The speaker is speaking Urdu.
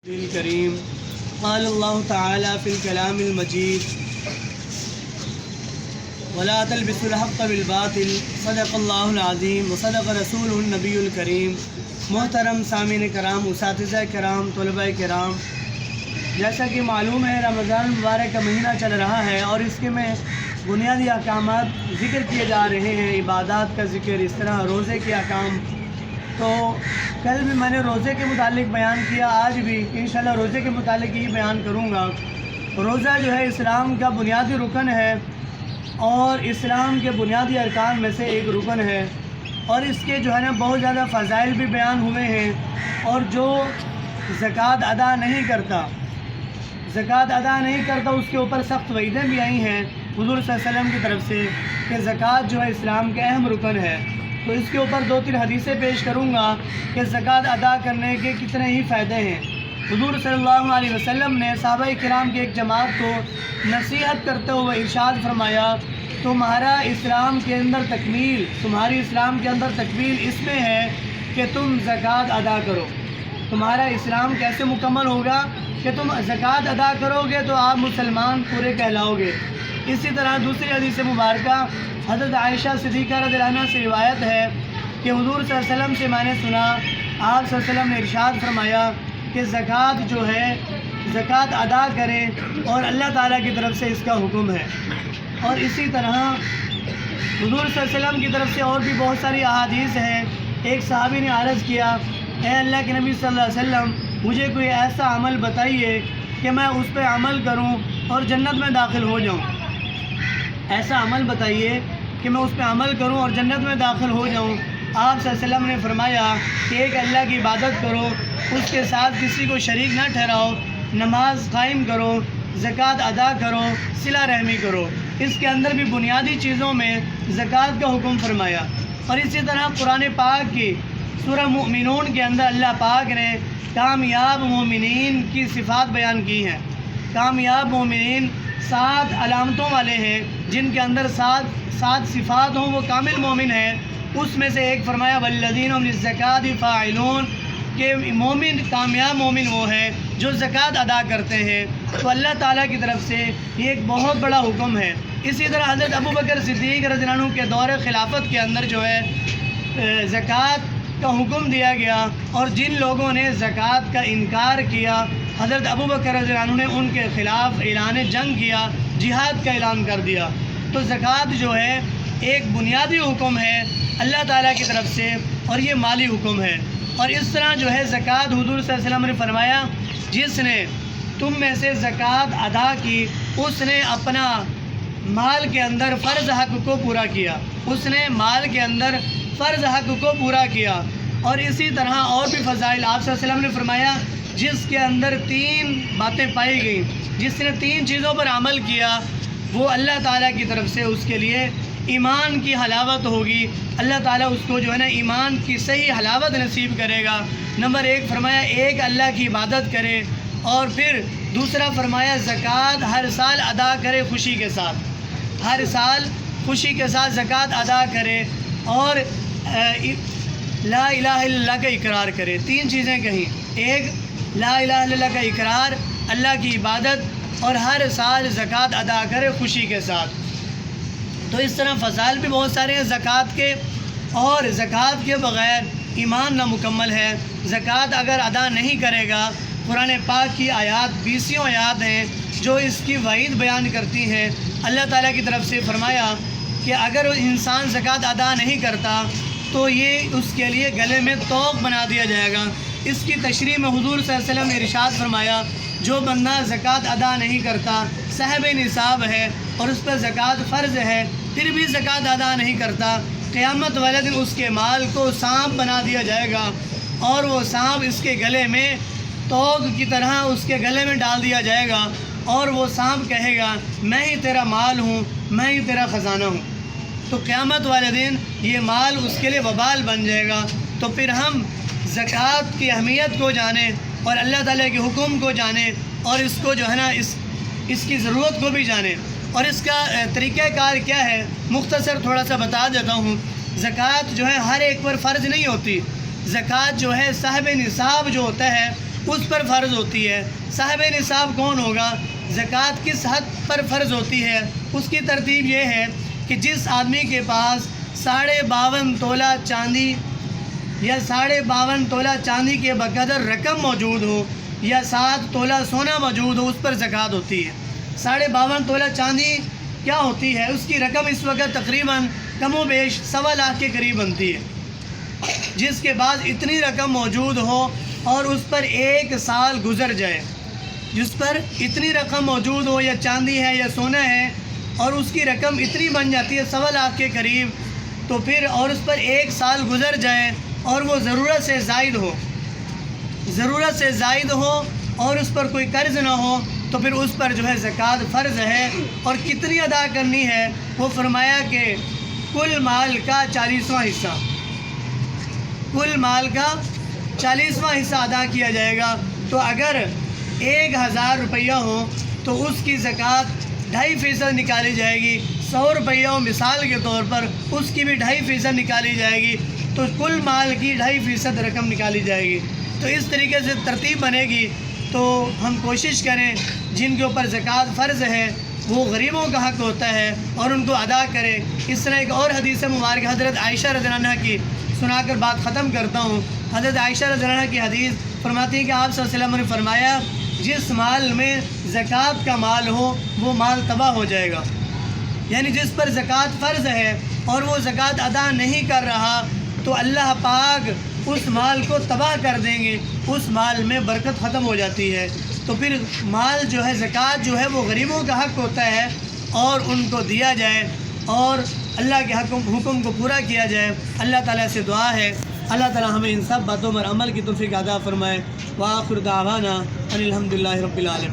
الكريم قال الله تعالى في الكلام المجيد ولا تلبسوا الحق بالباطل صدق الله العظيم وصدق رسوله النبی الکریم۔ محترم سامعین کرام، اساتذہ کرام، طلباء کرام، جیسا کہ معلوم ہے رمضان المبارک کا مہینہ چل رہا ہے اور اس کے میں بنیادی احکامات ذکر کیے جا رہے ہیں، عبادات کا ذکر، اس طرح روزے کے احکام۔ تو کل بھی میں نے روزے کے متعلق بیان کیا، آج بھی انشاءاللہ روزے کے متعلق ہی بیان کروں گا۔ روزہ جو ہے اسلام کا بنیادی رکن ہے اور اسلام کے بنیادی ارکان میں سے ایک رکن ہے، اور اس کے جو ہے نا بہت زیادہ فضائل بھی بیان ہوئے ہیں۔ اور جو زکوٰۃ ادا نہیں کرتا اس کے اوپر سخت وعیدیں بھی آئی ہیں حضور صلی اللہ علیہ وسلم کی طرف سے کہ زکوٰۃ جو ہے اسلام کا اہم رکن ہے۔ تو اس کے اوپر 2-3 حدیثیں پیش کروں گا کہ زکوٰۃ ادا کرنے کے کتنے ہی فائدے ہیں۔ حضور صلی اللہ علیہ وسلم نے صحابہ کرام کی ایک جماعت کو نصیحت کرتے ہوئے ارشاد فرمایا، تمہاری اسلام کے اندر تکمیل اس میں ہے کہ تم زکوٰۃ ادا کرو۔ تمہارا اسلام کیسے مکمل ہوگا کہ تم زکوٰۃ ادا کرو گے تو آپ مسلمان پورے کہلاؤ گے۔ اسی طرح دوسری حدیث مبارکہ حضرت عائشہ صدیقہ رضی اللہ عنہا سے روایت ہے کہ حضور صلی اللہ علیہ وسلم سے میں نے سنا، آپ صلی اللہ علیہ وسلم نے ارشاد فرمایا کہ زکوٰۃ جو ہے زکوٰۃ ادا کریں اور اللہ تعالیٰ کی طرف سے اس کا حکم ہے۔ اور اسی طرح حضور صلی اللہ علیہ وسلم کی طرف سے اور بھی بہت ساری احادیث ہیں۔ ایک صحابی نے عرض کیا، اے اللہ کے نبی صلی اللہ علیہ وسلم، مجھے کوئی ایسا عمل بتائیے کہ میں اس پہ عمل کروں اور جنت میں داخل ہو جاؤں۔ ایسا عمل بتائیے کہ میں اس پہ عمل کروں اور جنت میں داخل ہو جاؤں۔ آپ صلی اللہ علیہ وسلم نے فرمایا کہ ایک اللہ کی عبادت کرو، اس کے ساتھ کسی کو شریک نہ ٹھہراؤ، نماز قائم کرو، زکوٰۃ ادا کرو، صلہ رحمی کرو۔ اس کے اندر بھی بنیادی چیزوں میں زکوٰۃ کا حکم فرمایا۔ اور اسی طرح قرآن پاک کی سورہ مومنون کے اندر اللہ پاک نے کامیاب مومنین کی صفات بیان کی ہیں۔ کامیاب مومنین 7 علامتوں والے ہیں، جن کے اندر 7 صفات ہوں، وہ کامل مومن ہیں۔ اس میں سے ایک فرمایا والذین هم للزکاۃ فاعلون، کہ مومن کامیاب مومن وہ ہے جو زکوٰۃ ادا کرتے ہیں۔ تو اللہ تعالیٰ کی طرف سے یہ ایک بہت بڑا حکم ہے۔ اسی طرح حضرت ابوبکر صدیق رضی اللہ عنہ کے دور خلافت کے اندر جو ہے زکوٰۃ کا حکم دیا گیا، اور جن لوگوں نے زکوٰۃ کا انکار کیا حضرت ابوبکر رضی اللہ عنہ نے ان کے خلاف اعلان جنگ کیا، جہاد کا اعلان کر دیا۔ تو زکوٰۃ جو ہے ایک بنیادی حکم ہے اللہ تعالیٰ کی طرف سے، اور یہ مالی حکم ہے۔ اور اس طرح جو ہے زکوٰۃ حضور صلی اللہ علیہ وسلم نے فرمایا، جس نے تم میں سے زکوٰۃ ادا کی اس نے اپنا مال کے اندر فرض حق کو پورا کیا، اس نے مال کے اندر فرض حق کو پورا کیا۔ اور اسی طرح اور بھی فضائل آپ صلی اللہ علیہ وسلم نے فرمایا، جس کے اندر 3 باتیں پائی گئیں، جس نے 3 چیزوں پر عمل کیا، وہ اللہ تعالیٰ کی طرف سے اس کے لیے ایمان کی حلاوت ہوگی۔ اللہ تعالیٰ اس کو جو ہے نا ایمان کی صحیح حلاوت نصیب کرے گا۔ نمبر 1 فرمایا ایک اللہ کی عبادت کرے، اور پھر دوسرا فرمایا زکوٰۃ ہر سال ادا کرے خوشی کے ساتھ، ہر سال خوشی کے ساتھ زکوٰۃ ادا کرے، اور لا الہ الا اللہ کا اقرار کرے۔ 3 چیزیں کہیں، ایک لا الہ الا اللہ کا اقرار، اللہ کی عبادت، اور ہر سال زکوٰۃ ادا کرے خوشی کے ساتھ۔ تو اس طرح فضائل بھی بہت سارے ہیں زکوٰۃ کے، اور زکوٰۃ کے بغیر ایمان نامکمل ہے۔ زکوٰۃ اگر ادا نہیں کرے گا، قرآن پاک کی آیات 20 آیات ہیں جو اس کی وعید بیان کرتی ہیں۔ اللہ تعالیٰ کی طرف سے فرمایا کہ اگر انسان زکوٰۃ ادا نہیں کرتا تو یہ اس کے لیے گلے میں طوق بنا دیا جائے گا۔ اس کی تشریح میں حضور صلی اللہ علیہ وسلم نے ارشاد فرمایا، جو بندہ زکوٰۃ ادا نہیں کرتا، صاحب نصاب ہے اور اس پر زکوٰۃ فرض ہے، پھر بھی زکوٰۃ ادا نہیں کرتا، قیامت والے دن اس کے مال کو سانپ بنا دیا جائے گا، اور وہ سانپ اس کے گلے میں توق کی طرح اس کے گلے میں ڈال دیا جائے گا، اور وہ سانپ کہے گا میں ہی تیرا مال ہوں، میں ہی تیرا خزانہ ہوں۔ تو قیامت والے دن یہ مال اس کے لیے وبال بن جائے گا۔ تو پھر ہم زکوٰۃ کی اہمیت کو جانیں اور اللہ تعالیٰ کے حکم کو جانیں، اور اس کو جو ہے نا اس کی ضرورت کو بھی جانیں۔ اور اس کا طریقہ کار کیا ہے، مختصر تھوڑا سا بتا دیتا ہوں۔ زکوٰۃ جو ہے ہر ایک پر فرض نہیں ہوتی۔ زکوٰۃ جو ہے صاحب نصاب جو ہوتا ہے اس پر فرض ہوتی ہے۔ صاحب نصاب کون ہوگا؟ زکوٰۃ کس حد پر فرض ہوتی ہے؟ اس کی ترتیب یہ ہے کہ جس آدمی کے پاس 52.5 تولہ چاندی یا 52.5 تولہ چاندی کے بقدر رقم موجود ہو یا 7 تولہ سونا موجود ہو، اس پر زکوٰۃ ہوتی ہے۔ 52.5 تولہ چاندی کیا ہوتی ہے؟ اس کی رقم اس وقت تقریباً کم و بیش 1.25 لاکھ کے قریب بنتی ہے۔ جس کے بعد اتنی رقم موجود ہو اور اس پر 1 سال گزر جائے، جس پر اتنی رقم موجود ہو، یا چاندی ہے یا سونا ہے، اور اس کی رقم اتنی بن جاتی ہے 1.25 لاکھ کے قریب، تو پھر اور اس پر 1 سال گزر جائے اور وہ ضرورت سے زائد ہو اور اس پر کوئی قرض نہ ہو، تو پھر اس پر جو ہے زکوٰۃ فرض ہے۔ اور کتنی ادا کرنی ہے؟ وہ فرمایا کہ کل مال کا 40واں حصہ، کل مال کا 40واں حصہ ادا کیا جائے گا۔ تو اگر 1000 روپیہ ہو تو اس کی زکوٰۃ 2.5% نکالی جائے گی۔ 100 روپیہ ہو مثال کے طور پر، اس کی بھی 2.5% نکالی جائے گی، تو کل مال کی 2.5% رقم نکالی جائے گی۔ تو اس طریقے سے ترتیب بنے گی۔ تو ہم کوشش کریں جن کے اوپر زکوٰۃ فرض ہے وہ غریبوں کا حق ہوتا ہے اور ان کو ادا کرے۔ اس طرح ایک اور حدیث مبارک حضرت عائشہ رضی اللہ عنہ کی سنا کر بات ختم کرتا ہوں۔ حضرت عائشہ رضی اللہ عنہ کی حدیث فرماتی ہے کہ آپ صلی اللہ علیہ وسلم نے فرمایا، جس مال میں زکوٰۃ کا مال ہو وہ مال تباہ ہو جائے گا۔ یعنی جس پر زکوٰۃ فرض ہے اور وہ زکوٰۃ ادا نہیں کر رہا تو اللہ پاک اس مال کو تباہ کر دیں گے، اس مال میں برکت ختم ہو جاتی ہے۔ تو پھر مال جو ہے، زکوٰۃ جو ہے وہ غریبوں کا حق ہوتا ہے اور ان کو دیا جائے اور اللہ کے حکم کو پورا کیا جائے۔ اللہ تعالیٰ سے دعا ہے اللہ تعالیٰ ہمیں ان سب باتوں پر عمل کی توفیق عطا فرمائے۔ وآخر دعوانا ان الحمد للہ رب العالمین۔